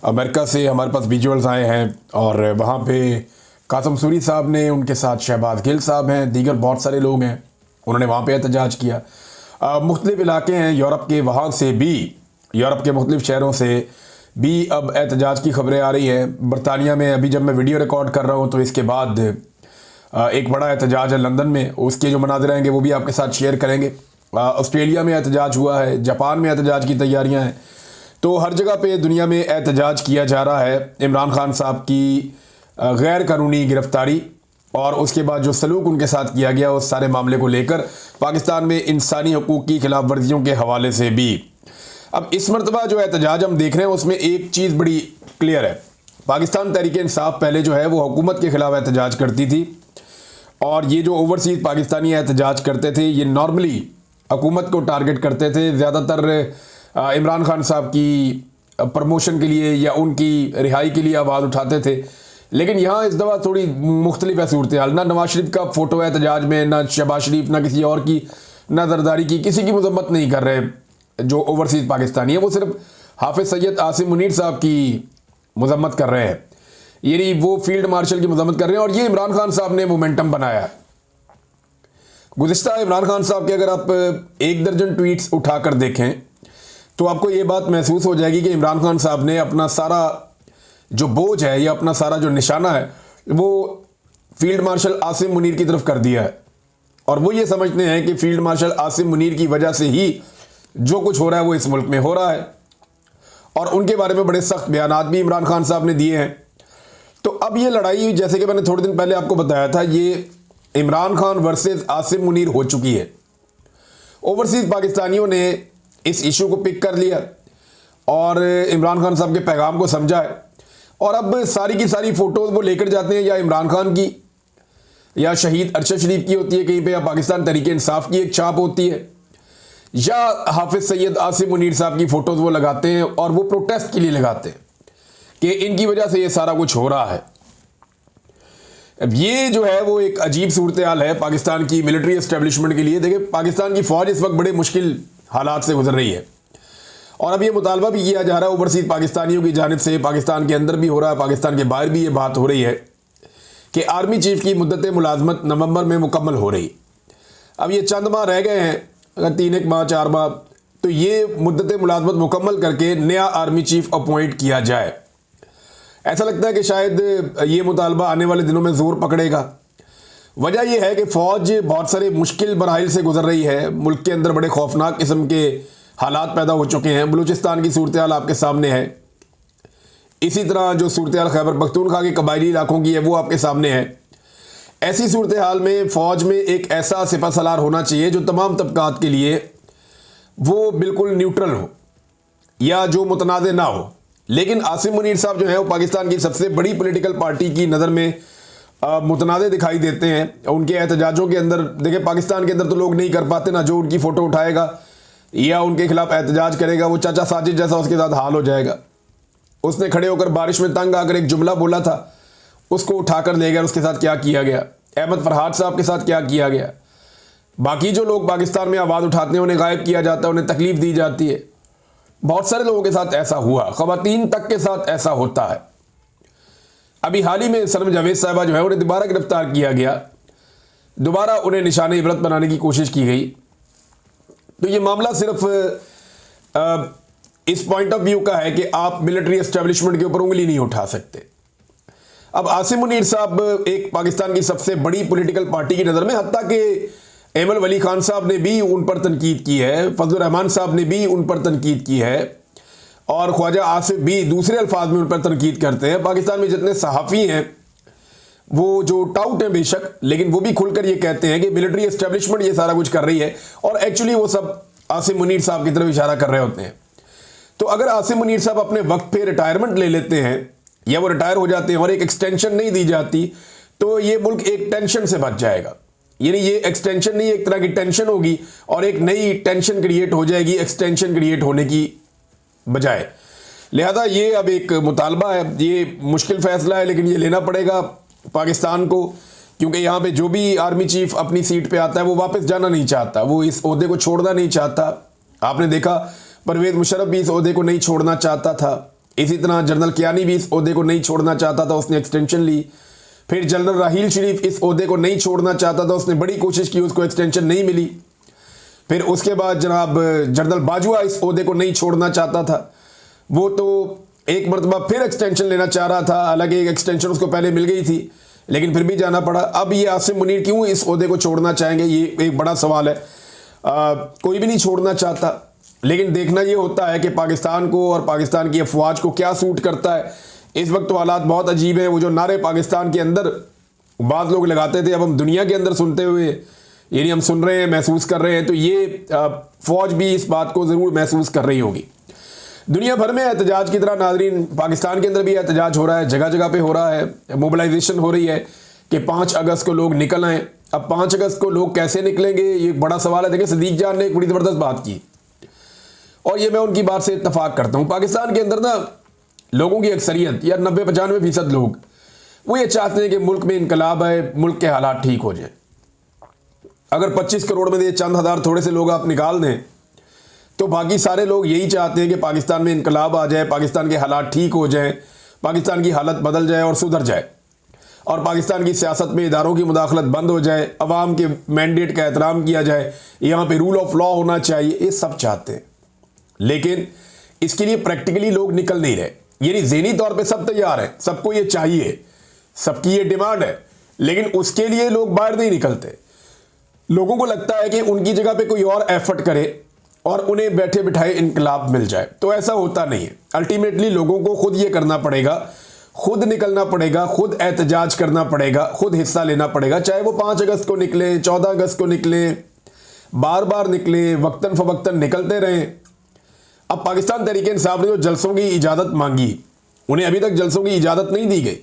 America से हमारे पास visuals आए हैं और वहाँ पे कासम सूरी साहब ने, उनके साथ शहबाज गिल साहब हैं, दीगर बहुत सारे लोग हैं, उन्होंने वहाँ पे एहतजाज किया। मुख्तलिफ इलाके हैं यूरोप के, वहाँ से भी यूरोप के मुख्तलिफ शहरों से भी अब एहतजाज की खबरें आ रही हैं। बरतानिया में अभी जब मैं वीडियो रिकॉर्ड कर रहा हूँ तो इसके बाद एक बड़ा एहतजाज है लंदन में, उसके जो मनाज़िर आएंगे वो भी आपके साथ शेयर करेंगे। ऑस्ट्रेलिया में एहतजाज हुआ है, जापान में एहतजाज की तैयारियां हैं। तो हर जगह पे दुनिया में एहतजाज किया जा रहा है इमरान खान साहब की गैर कानूनी गिरफ्तारी और उसके बाद जो सलूक उनके साथ किया गया उस सारे मामले को लेकर, पाकिस्तान में इंसानी हकूक़ की खिलाफ वर्जियों के हवाले से भी। अब इस मरतबा जो एहतजाज हम देख रहे हैं उसमें एक चीज़ बड़ी क्लियर है। पाकिस्तान तहरीक इंसाफ पहले जो है वो हुकूमत के खिलाफ एहतजाज करती थी और ये जो ओवरसीज़ पाकिस्तानी एहतजाज करते थे ये नॉर्मली हुकूमत को टारगेट करते थे, ज़्यादातर इमरान खान साहब की प्रमोशन के लिए या उनकी रिहाई के लिए आवाज़ उठाते थे। लेकिन यहाँ इस दफ़ा थोड़ी मुख्तलिफ है सूरत हाल। ना नवाज शरीफ का फ़ोटो है एहतजाज में, ना शहबाज शरीफ, ना किसी और की, ना जरदारी की, किसी की मजम्मत नहीं कर रहे जो ओवरसीज़ पाकिस्तानी है। वो सिर्फ हाफिज़ सैयद आसिम मुनीर साहब की मजम्मत कर रहे हैं, यानी वो फील्ड मार्शल की मजम्मत कर रहे हैं। और ये इमरान खान साहब ने मोमेंटम बनाया है। गुज़िश्ता इमरान खान साहब के अगर आप 1 दर्जन ट्वीट्स उठाकर देखें तो आपको ये बात महसूस हो जाएगी कि इमरान खान साहब ने अपना सारा जो बोझ है या अपना सारा जो निशाना है वो फील्ड मार्शल आसिम मुनीर की तरफ कर दिया है। और वो ये समझते हैं कि फील्ड मार्शल आसिम मुनीर की वजह से ही जो कुछ हो रहा है वो इस मुल्क में हो रहा है। और उनके बारे में बड़े सख्त बयानात भी इमरान खान साहब ने दिए हैं। तो अब ये लड़ाई, जैसे कि मैंने थोड़े दिन पहले आपको बताया था, ये इमरान खान वर्सेस आसिम मुनीर हो चुकी है। ओवरसीज़ पाकिस्तानियों ने इस इशू को पिक कर लिया और इमरान खान साहब के पैगाम को समझा है और अब सारी की सारी फ़ोटोज़ वो लेकर जाते हैं, या इमरान खान की या शहीद अरशद शरीफ की होती है कहीं पे, या पाकिस्तान तहरीक इंसाफ की एक छाप होती है, या हाफिज़ सैयद आसिम मुनीर साहब की फ़ोटोज़ वो लगाते हैं और वो प्रोटेस्ट के लिए लगाते हैं कि इनकी वजह से ये सारा कुछ हो रहा है। अब ये जो है वो एक अजीब सूरत हाल है पाकिस्तान की मिलिट्री एस्टेब्लिशमेंट के लिए। देखिए, पाकिस्तान की फ़ौज इस वक्त बड़े मुश्किल हालात से गुजर रही है और अब ये मुतालबा भी किया जा रहा है ओवरसीज़ पाकिस्तानियों की जानिब से, पाकिस्तान के अंदर भी हो रहा है, पाकिस्तान के बाहर भी ये बात हो रही है कि आर्मी चीफ की मुद्दत मुलाजमत नवंबर में मुकम्मल हो रही। अब ये चंद माह रह गए हैं, अगर 3 माह 4 माह, तो ये मुद्दत मुलाजमत मुकम्मल करके नया आर्मी चीफ अपॉइंट किया जाए। ऐसा लगता है कि शायद ये मुतालबा आने वाले दिनों में ज़ोर पकड़ेगा। वजह यह है कि फ़ौज बहुत सारे मुश्किल मराहिल से गुजर रही है। मुल्क के अंदर बड़े खौफनाक किस्म के हालात पैदा हो चुके हैं। बलूचिस्तान की सूरत हाल आपके सामने है, इसी तरह जो सूरत हाल खैबर पख्तूनख्वा के कबायली इलाकों की है वो आपके सामने है। ऐसी सूरत हाल में फ़ौज में एक ऐसा सिपह सलार होना चाहिए जो तमाम तबकात के लिए वो बिल्कुल न्यूट्रल हो या जो मुतनाज़ ना हो। लेकिन आसिम मुनीर साहब जो है वो पाकिस्तान की सबसे बड़ी पॉलिटिकल पार्टी की नज़र में मुतनाज़े दिखाई देते हैं। उनके एहतजाजों के अंदर देखिए, पाकिस्तान के अंदर तो लोग नहीं कर पाते ना, जो उनकी फ़ोटो उठाएगा या उनके खिलाफ एहतजाज करेगा वो चाचा साजिद जैसा उसके साथ हाल हो जाएगा। उसने खड़े होकर बारिश में तंग आकर एक जुमला बोला था, उसको उठाकर ले गया, उसके साथ क्या किया गया। अहमद फरहाद साहब के साथ क्या किया गया। बाकी जो लोग पाकिस्तान में आवाज़ उठाते हैं उन्हें गायब किया जाता है, उन्हें तकलीफ दी जाती है। बहुत सारे लोगों के साथ ऐसा हुआ, ख़वातीन तक के साथ ऐसा होता है। अभी हाल ही में सनम जावेद साहिबा जो है उन्हें दोबारा गिरफ्तार किया गया, दोबारा उन्हें निशान इबरत बनाने की कोशिश की गई। तो ये मामला सिर्फ इस पॉइंट ऑफ व्यू का है कि आप मिलिट्री एस्टेब्लिशमेंट के ऊपर उंगली नहीं उठा सकते। अब आसिम मुनीर साहब एक पाकिस्तान की सबसे बड़ी पॉलिटिकल पार्टी की नज़र में, हत्ता कि एमल वली खान साहब ने भी उन पर तनकीद की है, फजलुर रहमान साहब ने भी उन पर तनकीद की है और ख्वाजा आसिफ भी दूसरे अल्फाज में उन पर तनकीद करते हैं। पाकिस्तान में जितने सहाफ़ी हैं वो जो टाउट हैं बेशक, लेकिन वो भी खुलकर ये कहते हैं कि मिलिट्री एस्टेब्लिशमेंट ये सारा कुछ कर रही है और एक्चुअली वो सब आसिम मुनीर साहब की तरफ इशारा कर रहे होते हैं। तो अगर आसिम मुनीर साहब अपने वक्त पे रिटायरमेंट ले लेते हैं या वो रिटायर हो जाते हैं और एक एक्सटेंशन नहीं दी जाती तो ये मुल्क एक टेंशन से बच जाएगा। यानी ये एक्सटेंशन नहीं, एक तरह की टेंशन होगी और एक नई टेंशन क्रिएट हो जाएगी एक्सटेंशन क्रिएट होने की बजाय। लिहाजा ये अब एक मुतालबा है, ये मुश्किल फैसला है लेकिन ये लेना पड़ेगा पाकिस्तान को, क्योंकि यहाँ पे जो भी आर्मी चीफ अपनी सीट पे आता है वो वापस जाना नहीं चाहता, वो इस ओहदे को छोड़ना नहीं चाहता। आपने देखा परवेज़ मुशर्रफ भी इस ओहदे को नहीं छोड़ना चाहता था। इसी तरह जनरल कियानी भी इस ओहदे को नहीं छोड़ना चाहता था, उसने एक्सटेंशन ली। फिर जनरल राहील शरीफ इस ओहदे को नहीं छोड़ना चाहता था, उसने बड़ी कोशिश की, उसको एक्सटेंशन नहीं मिली। फिर उसके बाद जनाब जनरल बाजवा इस ओहदे को नहीं छोड़ना चाहता था, वो तो एक मरतबा फिर एक्सटेंशन लेना चाह रहा था, हालांकि एक एक्सटेंशन उसको पहले मिल गई थी लेकिन फिर भी जाना पड़ा। अब ये आसिम मुनीर क्यों इस ओहदे को छोड़ना चाहेंगे, ये एक बड़ा सवाल है। कोई भी नहीं छोड़ना चाहता, लेकिन देखना ये होता है कि पाकिस्तान को और पाकिस्तान की अफवाज को क्या सूट करता है। इस वक्त तो हालात बहुत अजीब है। वो जो नारे पाकिस्तान के अंदर बाद लोग लगाते थे, अब हम दुनिया के अंदर सुनते हुए, यानी हम सुन रहे हैं, महसूस कर रहे हैं, तो ये फौज भी इस बात को ज़रूर महसूस कर रही होगी। दुनिया भर में एहतजाज की तरह नाजरीन पाकिस्तान के अंदर भी एहतजाज हो रहा है, जगह जगह पे हो रहा है, मोबिलाइजेशन हो रही है कि 5 अगस्त को लोग निकल आएँ। अब 5 अगस्त को लोग कैसे निकलेंगे, ये बड़ा सवाल है। देखिए, सदीक जान ने एक बड़ी ज़बरदस्त बात की और ये मैं उनकी बात से इत्तफाक करता हूँ। पाकिस्तान के अंदर ना लोगों की अक्सरियत या 90-95% लोग वो ये चाहते हैं कि मुल्क में इनकलाब आए, मुल्क के हालात ठीक हो जाए। अगर 25 करोड़ में से चंद हज़ार थोड़े से लोग आप निकाल दें तो बाकी सारे लोग यही चाहते हैं कि पाकिस्तान में इनकलाब आ जाए, पाकिस्तान के हालात ठीक हो जाएं, पाकिस्तान की हालत बदल जाए और सुधर जाए और पाकिस्तान की सियासत में इदारों की मुदाखलत बंद हो जाए, अवाम के मैंडेट का एहतराम किया जाए, यहाँ पे रूल ऑफ लॉ होना चाहिए, ये सब चाहते हैं। लेकिन इसके लिए प्रैक्टिकली लोग निकल नहीं रहे। यानी ज़हनी तौर पे सब तैयार हैं, सबको ये चाहिए, सबकी ये डिमांड है, लेकिन उसके लिए लोग बाहर नहीं निकलते। लोगों को लगता है कि उनकी जगह पे कोई और एफर्ट करे और उन्हें बैठे बिठाए इनकलाब मिल जाए, तो ऐसा होता नहीं है। अल्टीमेटली लोगों को खुद ये करना पड़ेगा, खुद निकलना पड़ेगा, खुद एहतजाज करना पड़ेगा, खुद हिस्सा लेना पड़ेगा। चाहे वो 5 अगस्त को निकले, 14 अगस्त को निकले, बार बार निकले, वक्तन फवक्तन निकलते रहें। अब पाकिस्तान तहरीक इंसाफ ने जो जलसों की इजाज़त मांगी, उन्हें अभी तक जलसों की इजाज़त नहीं दी गई,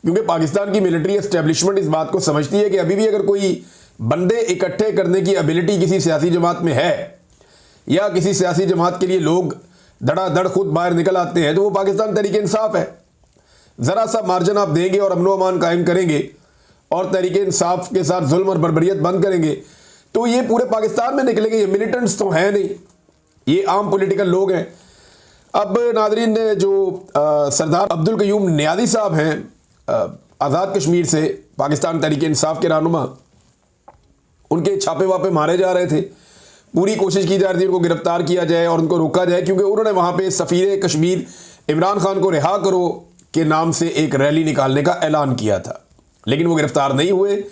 क्योंकि पाकिस्तान की मिलिट्री एस्टेब्लिशमेंट इस बात को समझती है कि अभी भी अगर कोई बंदे इकट्ठे करने की एबिलिटी किसी सियासी जमात में है या किसी सियासी जमात के लिए लोग धड़ाधड़ खुद बाहर निकल आते हैं, तो वो पाकिस्तान तहरीक इंसाफ है। ज़रा सा मार्जिन आप देंगे और अमन व अमान कायम करेंगे और तहरीक इंसाफ के साथ जुल्म और बर्बरियत बंद करेंगे, तो ये पूरे पाकिस्तान में निकलेंगे। ये मिलिटेंट्स तो हैं नहीं, ये आम पॉलिटिकल लोग हैं। अब नाजरीन ने जो सरदार अब्दुल कयूम नियाज़ी साहब हैं, आज़ाद कश्मीर से पाकिस्तान तहरीक इंसाफ के रहनुमा, उनके छापे वापे मारे जा रहे थे, पूरी कोशिश की जा रही थी उनको गिरफ्तार किया जाए और उनको रोका जाए, क्योंकि उन्होंने वहाँ पे सफ़ीर कश्मीर इमरान खान को रिहा करो के नाम से एक रैली निकालने का ऐलान किया था, लेकिन वो गिरफ्तार नहीं हुए।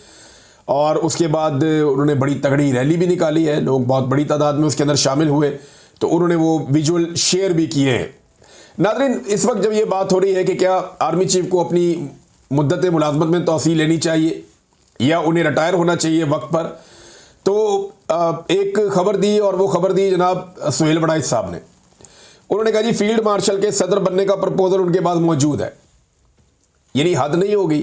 और उसके बाद उन्होंने बड़ी तगड़ी रैली भी निकाली है, लोग बहुत बड़ी तादाद में उसके अंदर शामिल हुए, तो उन्होंने वो विजुअल शेयर भी किए हैं। नाज़रीन, इस वक्त जब ये बात हो रही है कि क्या आर्मी चीफ को अपनी मुद्दत मुलाजमत में तौसील लेनी चाहिए या उन्हें रिटायर होना चाहिए वक्त पर, तो एक खबर दी और वो खबर दी जनाब सुहेल बड़ाइच साहब ने। उन्होंने कहा जी फील्ड मार्शल के सदर बनने का प्रपोजल उनके पास मौजूद है। यानी हद नहीं होगी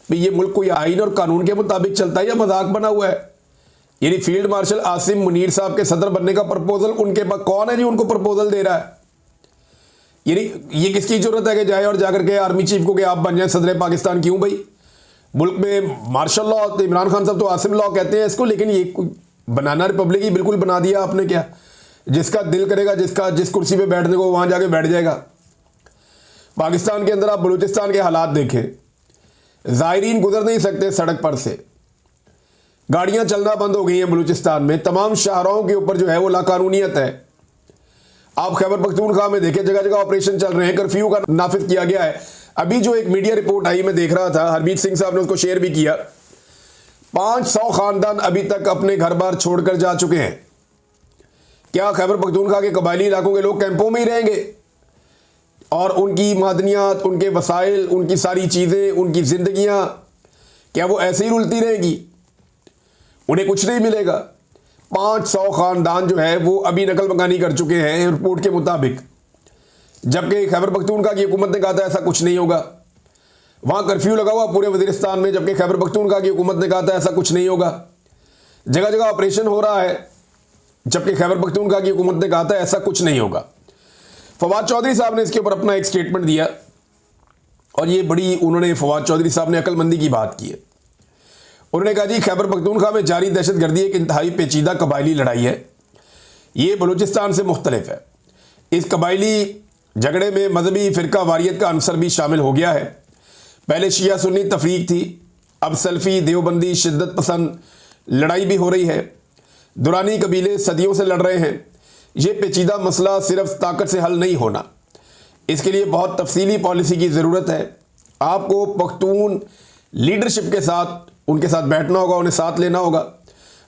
भाई, ये मुल्क कोई आइन और कानून के मुताबिक चलता है या मजाक बना हुआ है। यानी फील्ड मार्शल आसिम मुनीर साहब के सदर बनने का प्रपोजल उनके पास, कौन है जी उनको प्रपोजल दे रहा है? यानी ये किसकी जरूरत है कि जाए और जाकर के आर्मी चीफ को कि आप बन जाए सदर पाकिस्तान? क्यों भाई, मुल्क में मार्शल लॉ, तो इमरान खान साहब तो आसिम लॉ कहते हैं इसको, लेकिन ये बनाना रिपब्लिक ही बिल्कुल बना दिया आपने। क्या जिसका दिल करेगा, जिस कुर्सी पे बैठने को वहां जाके बैठ जाएगा। पाकिस्तान के अंदर आप बलूचिस्तान के हालात देखें, ज़ायरीन गुजर नहीं सकते सड़क पर से, गाड़ियां चलना बंद हो गई हैं बलूचिस्तान में, तमाम शाहराहों के ऊपर जो है वो लाकानूनियत है। आप खैबर पख्तूनख्वा में देखें, जगह जगह ऑपरेशन चल रहे हैं, कर्फ्यू का नाफिज किया गया है। अभी जो एक मीडिया रिपोर्ट आई, मैं देख रहा था, हरमीत सिंह साहब ने उसको शेयर भी किया, 500 खानदान अभी तक अपने घर बार छोड़कर जा चुके हैं। क्या खैबर पख्तूनख्वा के कबायली इलाकों के लोग कैंपों में ही रहेंगे और उनकी मादनियात, उनके वसाइल, उनकी सारी चीज़ें, उनकी ज़िंदगियाँ क्या वो ऐसे ही रुलती रहेगी? उन्हें कुछ नहीं मिलेगा। 500 खानदान जो है वो अभी नकल मकानी कर चुके हैं रिपोर्ट के मुताबिक, जबकि खैबर पख्तूनख्वा की हुकूमत ने कहा था ऐसा कुछ नहीं होगा। वहाँ कर्फ्यू लगा हुआ पूरे वज़ीरिस्तान में, जबकि खैबर पख्तूनख्वा की हुकूमत ने कहा था ऐसा कुछ नहीं होगा। जगह जगह ऑपरेशन हो रहा है, जबकि खैबर पख्तूनख्वा की हुकूमत ने कहा था ऐसा कुछ नहीं होगा। फवाद चौधरी साहब ने इसके ऊपर अपना एक स्टेटमेंट दिया और ये बड़ी, उन्होंने फवाद चौधरी साहब ने अक्लमंदी की बात की है। उन्होंने कहा जी खैबर पख्तूनख्वा में जारी दहशतगर्दी एक इंतहाई पेचीदा कबायली लड़ाई है, ये बलूचिस्तान से मुख्तलिफ है। इस कबायली झगड़े में मजहबी फ़िरका वारियत का अंसर भी शामिल हो गया है। पहले शिया सुन्नी तफरीक थी, अब सल्फ़ी देवबंदी शिद्दत पसंद लड़ाई भी हो रही है। दुरानी कबीले सदियों से लड़ रहे हैं। ये पेचीदा मसला सिर्फ ताकत से हल नहीं होना, इसके लिए बहुत तफसीली पॉलिसी की ज़रूरत है। आपको पख्तून लीडरशिप के साथ उनके साथ बैठना होगा, उन्हें साथ लेना होगा,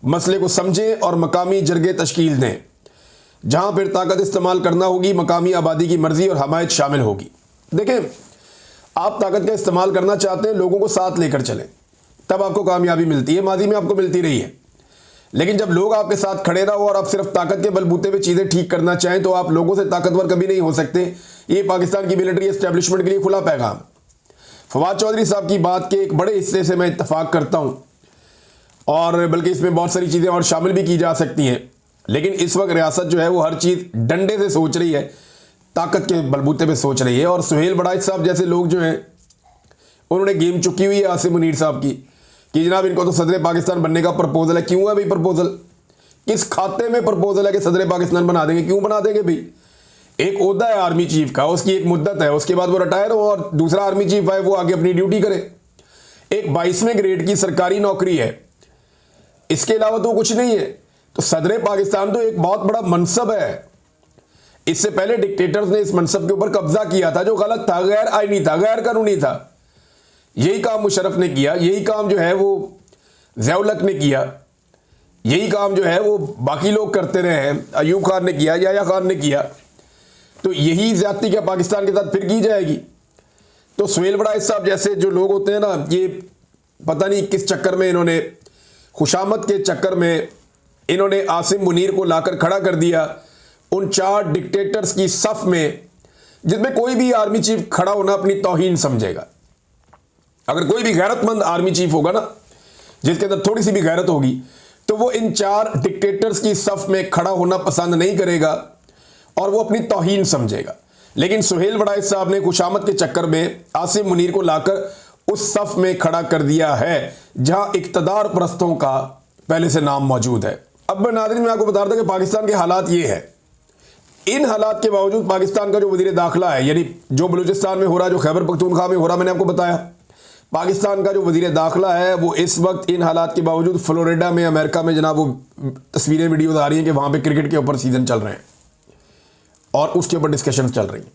मसले को समझें और मकामी जरगे तश्कील दें, जहाँ फिर ताकत इस्तेमाल करना होगी मकामी आबादी की मर्ज़ी और हमायत शामिल होगी। देखें, आप ताकत का इस्तेमाल करना चाहते हैं, लोगों को साथ लेकर चलें, तब आपको कामयाबी मिलती है। माजी में आपको मिलती रही है, लेकिन जब लोग आपके साथ खड़े ना हो और आप सिर्फ ताकत के बलबूते पे चीज़ें ठीक करना चाहें तो आप लोगों से ताकतवर कभी नहीं हो सकते। ये पाकिस्तान की मिलिट्री एस्टेब्लिशमेंट के लिए खुला पैगाम। फवाद चौधरी साहब की बात के एक बड़े हिस्से से मैं इत्तफाक करता हूँ, और बल्कि इसमें बहुत सारी चीज़ें और शामिल भी की जा सकती हैं, लेकिन इस वक्त रियासत जो है वो हर चीज़ डंडे से सोच रही है, ताकत के बलबूते पे सोच रही है। और सुहेल बड़ाइच साहब जैसे लोग जो हैं उन्होंने गेम चुकी हुई है आसिम मुनीर साहब की कि जनाब इनको तो सदर पाकिस्तान बनने का प्रपोजल है। क्यों है भाई प्रपोजल? किस खाते में प्रपोजल है कि सदर पाकिस्तान बना देंगे? क्यों बना देंगे भाई? एक ओहदा है आर्मी चीफ का, उसकी एक मुद्दत है, उसके बाद वो रिटायर हो और दूसरा आर्मी चीफ आए वो आगे अपनी ड्यूटी करे। एक 22वें ग्रेड की सरकारी नौकरी है, इसके अलावा तो कुछ नहीं है। तो सदर पाकिस्तान तो एक बहुत बड़ा मनसब है। इससे पहले डिक्टेटर्स ने इस मनसब के ऊपर कब्जा किया था, जो गलत था, गैर आईनी था, गैर कानूनी था। यही काम मुशर्रफ ने किया, यही काम जो है वो ज़िया-उल-हक ने किया, यही काम जो है वो बाकी लोग करते रहे हैं। अयूब खान ने किया, याया खान ने किया। तो यही ज्यादती क्या पाकिस्तान के साथ फिर की जाएगी? तो सुहेल बड़ाइच साहब जैसे जो लोग होते हैं ना, ये पता नहीं किस चक्कर में इन्होंने, खुशामद के चक्कर में इन्होंने आसिम मुनीर को लाकर खड़ा कर दिया उन 4 डिक्टेटर्स की सफ में, जिसमें कोई भी आर्मी चीफ खड़ा होना अपनी तौहीन समझेगा। अगर कोई भी गैरतमंद आर्मी चीफ होगा ना, जिसके अंदर थोड़ी सी भी गैरत होगी, तो वो इन 4 डिक्टेटर्स की सफ में खड़ा होना पसंद नहीं करेगा और वो अपनी तौहीन समझेगा। लेकिन सुहेल बड़ाइच साहब ने खुशामद के चक्कर में आसिम मुनीर को लाकर उस सफ में खड़ा कर दिया है जहां इक्तदार परस्तों का पहले से नाम मौजूद है। अब नाज़रीन मैं आपको बता रहा था कि पाकिस्तान के हालात ये है। इन हालात के बावजूद पाकिस्तान का जो वज़ीर दाखिला है, यानी जो बलूचिस्तान में हो रहा, जो खैबर पख्तूनख्वा में हो रहा, मैंने आपको बताया, पाकिस्तान का जो वज़ीर दाखिला है वो इस वक्त इन हालात के बावजूद फ्लोरिडा में, अमेरिका में, जनाब वो तस्वीरें वीडियोज़ आ रही हैं कि वहाँ पर क्रिकेट के ऊपर सीज़न चल रहे हैं और उसके ऊपर डिस्कशन चल रही हैं।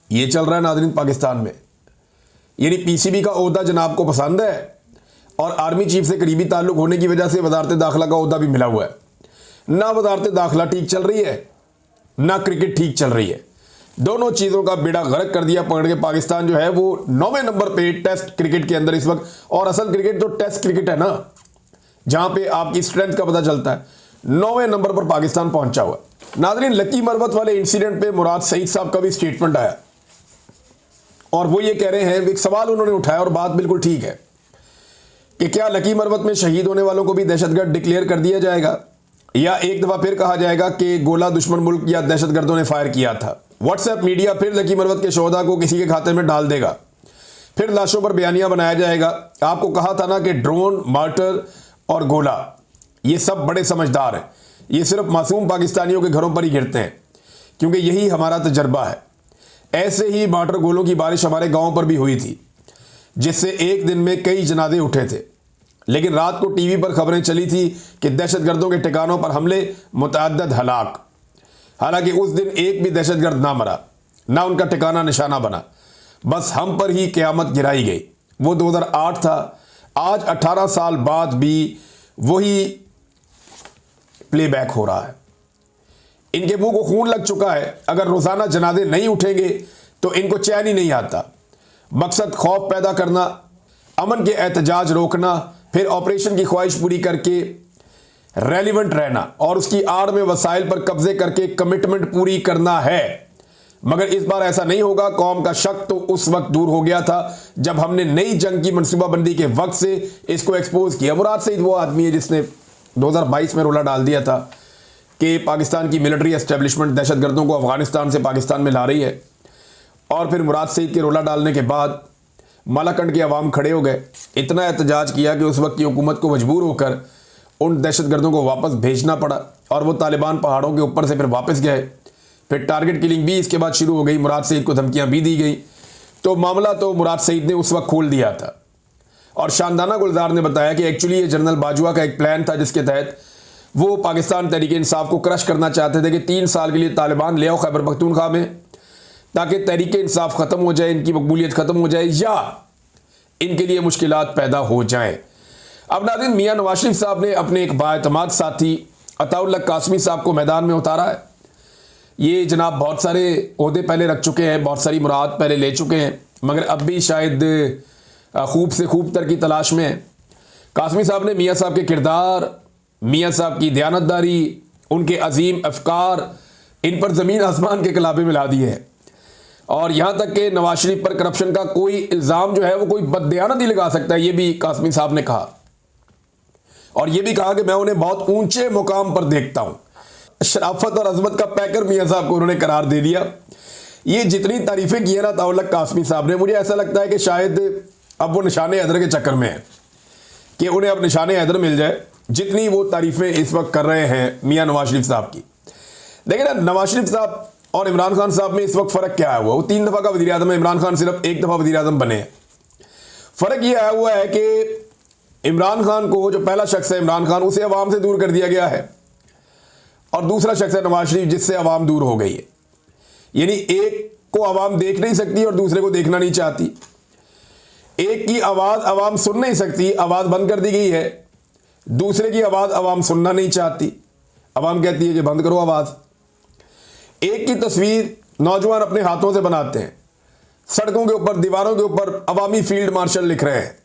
ये चल रहा है नाज़रीन पाकिस्तान में। यानी पीसीबी का ओहदा जनाब को पसंद है और आर्मी चीफ से करीबी ताल्लुक होने की वजह से वजारत दाखिला का ओहदा भी मिला हुआ है। ना वजारत दाखिला ठीक चल रही है, ना क्रिकेट ठीक चल रही है। दोनों चीज़ों का बेड़ा गर्क कर दिया पकड़ के पाकिस्तान जो है वो 9वें नंबर पे टेस्ट क्रिकेट के अंदर इस वक्त। और असल क्रिकेट तो टेस्ट क्रिकेट है ना, जहां पे आपकी स्ट्रेंथ का पता चलता है, 9वें नंबर पर पाकिस्तान पहुंचा हुआ। नाज़रीन लकी मरवत वाले इंसिडेंट पे मुराद सईद साहब का भी स्टेटमेंट आया और वो ये कह रहे हैं, एक सवाल उन्होंने उठाया और बात बिल्कुल ठीक है कि क्या लकी मरवत में शहीद होने वालों को भी दहशतगर्द डिक्लेयर कर दिया जाएगा या एक दफ़ा फिर कहा जाएगा कि गोला दुश्मन मुल्क या दहशतगर्दों ने फायर किया था। व्हाट्सएप मीडिया फिर लकी मरवत के शोहदा को किसी के खाते में डाल देगा, फिर लाशों पर बयानियां बनाया जाएगा। आपको कहा था ना कि ड्रोन, मार्टर और गोला ये सब बड़े समझदार हैं, ये सिर्फ मासूम पाकिस्तानियों के घरों पर ही गिरते हैं, क्योंकि यही हमारा तजर्बा है। ऐसे ही मार्टर गोलों की बारिश हमारे गाँव पर भी हुई थी, जिससे एक दिन में कई जनाजे उठे थे। लेकिन रात को टीवी पर खबरें चली थी कि दहशतगर्दों के ठिकानों पर हमले, मुतअद्दिद हलाक। हालांकि उस दिन एक भी दहशतगर्द ना मरा, ना उनका ठिकाना निशाना बना, बस हम पर ही क़यामत गिराई गई। वो 2008 था। आज 18 साल बाद भी वही प्लेबैक हो रहा है। इनके मुंह को खून लग चुका है। अगर रोज़ाना जनाजे नहीं उठेंगे तो इनको चैन ही नहीं आता। मकसद खौफ पैदा करना, अमन के एहतजाज रोकना, फिर ऑपरेशन की ख्वाहिश पूरी करके रेलिवेंट रहना और उसकी आड़ में वसाइल पर कब्जे करके कमिटमेंट पूरी करना है। मगर इस बार ऐसा नहीं होगा। कौम का शक तो उस वक्त दूर हो गया था जब हमने नई जंग की मनसूबाबंदी के वक्त से इसको एक्सपोज किया। मुराद सईद वो आदमी है जिसने 2022 में रोला डाल दिया था कि पाकिस्तान की मिलिट्री एस्टेब्लिशमेंट दहशतगर्दों को अफगानिस्तान से पाकिस्तान में ला रही है। और फिर मुराद सईद के रोला डालने के बाद मालाकंड के अवाम खड़े हो गए, इतना एहतजाज किया कि उस वक्त की हुकूमत को मजबूर होकर उन दहशतगर्दों को वापस भेजना पड़ा और वो तालिबान पहाड़ों के ऊपर से फिर वापस गए। फिर टारगेट किलिंग भी इसके बाद शुरू हो गई, मुराद सईद को धमकियां भी दी गई। तो मामला तो मुराद सईद ने उस वक्त खोल दिया था। और शानदाना गुलजार ने बताया कि एक्चुअली ये जनरल बाजवा का एक प्लान था जिसके तहत वो पाकिस्तान तहरीक इंसाफ को क्रश करना चाहते थे कि 3 साल के लिए तालिबान ले आओ खैबर पख्तूनख्वा में, ताकि तहरीक इंसाफ ख़त्म हो जाए, इनकी मकबूलियत ख़त्म हो जाए या इनके लिए मुश्किलात पैदा हो जाएं। अब नाज़रीन, मियां नवाज शरीफ साहब ने अपने एक बाएतमाद साथी अताउल्लाह कासमी साहब को मैदान में उतारा है। ये जनाब बहुत सारे ओहदे पहले रख चुके हैं, बहुत सारी मुराद पहले ले चुके हैं, मगर अब भी शायद खूब से खूब तर की तलाश में है। कासमी साहब ने मियां साहब के किरदार, मियां साहब की दयानतदारी, उनके अजीम अफकार, इन पर ज़मीन आसमान के कलाबे मिला दिए हैं। और यहाँ तक कि नवाज शरीफ पर करप्शन का कोई इल्ज़ाम जो है वो कोई बददयानत ही लगा सकता है, ये भी कासमी साहब ने कहा। और ये भी कहा कि मैं उन्हें बहुत ऊंचे मुकाम पर देखता हूँ। शराफत और अजमत का पैकर मियां साहब को उन्होंने करार दे दिया। ये जितनी तारीफ़ें की है ना अताउल्लाह कासमी साहब ने, मुझे ऐसा लगता है कि शायद अब वो निशाने हैदर के चक्कर में है कि उन्हें अब निशाने हैदर मिल जाए, जितनी वो तारीफ़ें इस वक्त कर रहे हैं मियां नवाज शरीफ साहब की। लेकिन ना नवाज शरीफ साहब और इमरान खान साहब में इस वक्त फ़र्क क्या आया हुआ? वो 3 दफ़ा का वज़ीर आज़म है, इमरान खान सिर्फ 1 दफ़ा वज़ीर आज़म बने हैं। फ़र्क ये आया हुआ है कि इमरान खान को, जो पहला शख्स है इमरान खान, उसे अवाम से दूर कर दिया गया है, और दूसरा शख्स है नवाज शरीफ जिससे अवाम दूर हो गई है। यानी एक को अवाम देख नहीं सकती और दूसरे को देखना नहीं चाहती। एक की आवाज़ अवाम सुन नहीं सकती, आवाज़ बंद कर दी गई है। दूसरे की आवाज़ अवाम सुनना नहीं चाहती, अवाम कहती है कि बंद करो आवाज़। एक की तस्वीर नौजवान अपने हाथों से बनाते हैं, सड़कों के ऊपर, दीवारों के ऊपर अवामी फील्ड मार्शल लिख रहे हैं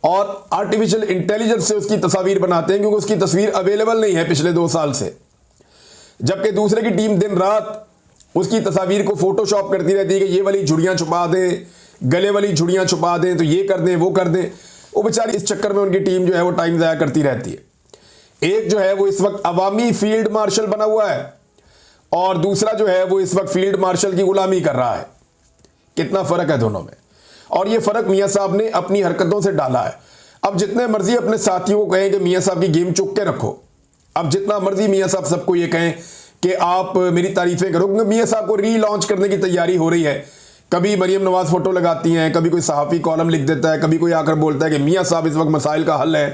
और आर्टिफिशियल इंटेलिजेंस से उसकी तस्वीर बनाते हैं, क्योंकि उसकी तस्वीर अवेलेबल नहीं है पिछले 2 साल से। जबकि दूसरे की टीम दिन रात उसकी तस्वीर को फोटोशॉप करती रहती है कि ये वाली झुड़ियाँ छुपा दें, गले वाली झुड़ियाँ छुपा दें, तो ये कर दें, वो कर दें। वो बेचारी इस चक्कर में उनकी टीम जो है वो टाइम ज़ाया करती रहती है। एक जो है वो इस वक्त अवामी फील्ड मार्शल बना हुआ है और दूसरा जो है वो इस वक्त फील्ड मार्शल की गुलामी कर रहा है। कितना फ़र्क है दोनों में, और ये फ़र्क मियाँ साहब ने अपनी हरकतों से डाला है। अब जितने मर्जी अपने साथियों को कहें कि मियाँ साहब की गेम चुक के रखो, अब जितना मर्जी मियाँ साहब सबको ये कहें कि आप मेरी तारीफ़ें करो, क्योंकि मियाँ साहब को रीलॉन्च करने की तैयारी हो रही है। कभी मरियम नवाज फ़ोटो लगाती हैं, कभी कोई सहाफ़ी कॉलम लिख देता है, कभी कोई आकर बोलता है कि मियाँ साहब इस वक्त मसाइल का हल है,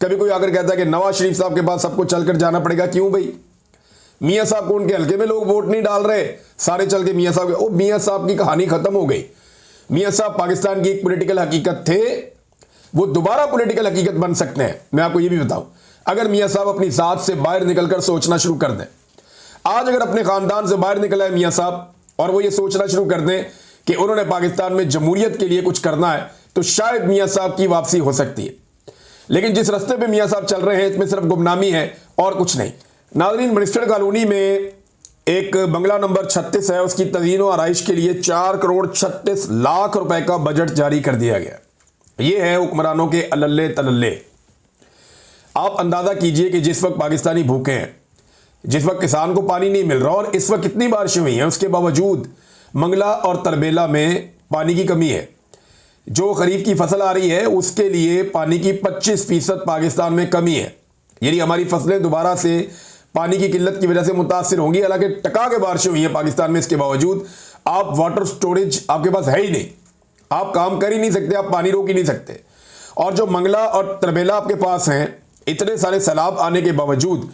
कभी कोई आकर कहता है कि नवाज शरीफ साहब के पास सबको चल कर जाना पड़ेगा। क्यों भाई? मियाँ साहब को उनके हल्के में लोग वोट नहीं डाल रहे, सारे चल के मियाँ साहब के। ओ मियाँ साहब की कहानी ख़त्म हो गई। मियाँ साहब पाकिस्तान की एक पॉलिटिकल हकीकत थे, वो दोबारा पॉलिटिकल हकीकत बन सकते हैं। मैं आपको ये भी बताऊं, अगर मियाँ साहब अपनी ज़ात से बाहर निकलकर सोचना शुरू कर दें, आज अगर अपने ख़ानदान से बाहर निकला है मियाँ साहब और वो ये सोचना शुरू कर दें कि उन्होंने पाकिस्तान में जमहूरियत के लिए कुछ करना है, तो शायद मियाँ साहब की वापसी हो सकती है। लेकिन जिस रास्ते पे मियाँ साहब चल रहे हैं इसमें सिर्फ गुमनामी है और कुछ नहीं। नाज़रीन, मिनिस्टर कॉलोनी में एक बंगला नंबर 36 है, उसकी तज़ीन व आराइश के लिए 4 करोड़ 36 लाख रुपए का बजट जारी कर दिया गया। ये है हुक्मरानों के अल्ले तलल्ले। आप अंदाज़ा कीजिए कि जिस वक्त पाकिस्तानी भूखे हैं, जिस वक्त किसान को पानी नहीं मिल रहा और इस वक्त कितनी बारिशें हुई हैं, उसके बावजूद मंगला और तरबेला में पानी की कमी है। जो खरीफ की फसल आ रही है उसके लिए पानी की 25% पाकिस्तान में कमी है। यानी हमारी फसलें दोबारा से पानी की किल्लत की वजह से मुतासिर होंगी। हालांकि टका के बारिशें हुई हैं पाकिस्तान में, इसके बावजूद आप वाटर स्टोरेज आपके पास है ही नहीं, आप काम कर ही नहीं सकते, आप पानी रोक ही नहीं सकते। और जो मंगला और तरबेला आपके पास हैं, इतने सारे सैलाब आने के बावजूद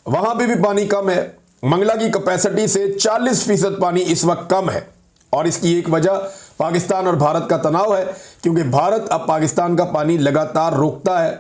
वहां पे भी पानी कम है। मंगला की कैपेसिटी से 40% पानी इस वक्त कम है और इसकी एक वजह पाकिस्तान और भारत का तनाव है, क्योंकि भारत अब पाकिस्तान का पानी लगातार रोकता है।